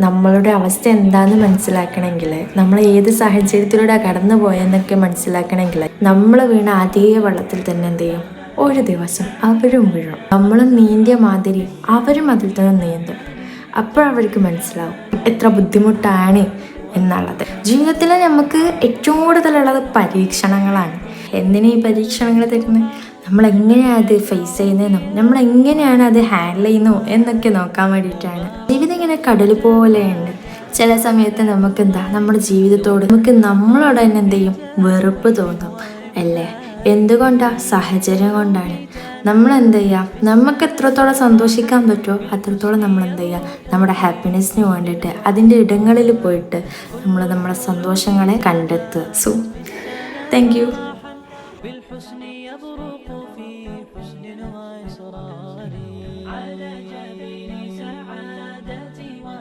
നമ്മളുടെ അവസ്ഥ എന്താണെന്ന് മനസ്സിലാക്കണമെങ്കിൽ, നമ്മൾ ഏത് സാഹചര്യത്തിലൂടെ കടന്നു പോയെന്നൊക്കെ മനസ്സിലാക്കണമെങ്കിൽ, നമ്മൾ വീണ അതേ വെള്ളത്തിൽ തന്നെ എന്ത് ചെയ്യും, ഒരു ദിവസം അവരും വീഴും. നമ്മളും നീന്തിയ മാതിരി അവരും അതിൽ തന്നെ നീന്തും. അപ്പോഴവർക്ക് മനസ്സിലാവും എത്ര ബുദ്ധിമുട്ടാണ് എന്നുള്ളത്. ജീവിതത്തിൽ നമുക്ക് ഏറ്റവും കൂടുതലുള്ളത് പരീക്ഷണങ്ങളാണ്. എന്തിനാ ഈ പരീക്ഷണങ്ങൾ തരുന്നത്? നമ്മളെങ്ങനെയാണ് അത് ഫേസ് ചെയ്യുന്നതെന്നും നമ്മളെങ്ങനെയാണ് അത് ഹാൻഡിൽ ചെയ്യുന്നു എന്നൊക്കെ നോക്കാൻ വേണ്ടിയിട്ടാണ്. ജീവിതം ഇങ്ങനെ കടൽ പോലെയുണ്ട്. ചില സമയത്ത് നമ്മുടെ ജീവിതത്തോട് നമ്മളോട് തന്നെ എന്ത് ചെയ്യും, വെറുപ്പ് തോന്നും അല്ലേ? എന്തുകൊണ്ടാണ്? സാഹചര്യം കൊണ്ടാണ്. നമ്മളെന്ത് ചെയ്യുക, നമുക്ക് എത്രത്തോളം സന്തോഷിക്കാൻ പറ്റുമോ അത്രത്തോളം നമ്മൾ എന്ത് ചെയ്യുക, നമ്മുടെ ഹാപ്പിനെസ്സിന് വേണ്ടിയിട്ട് അതിൻ്റെ ഇടങ്ങളിൽ പോയിട്ട് നമ്മുടെ സന്തോഷങ്ങളെ കണ്ടെത്തുക. So thank you.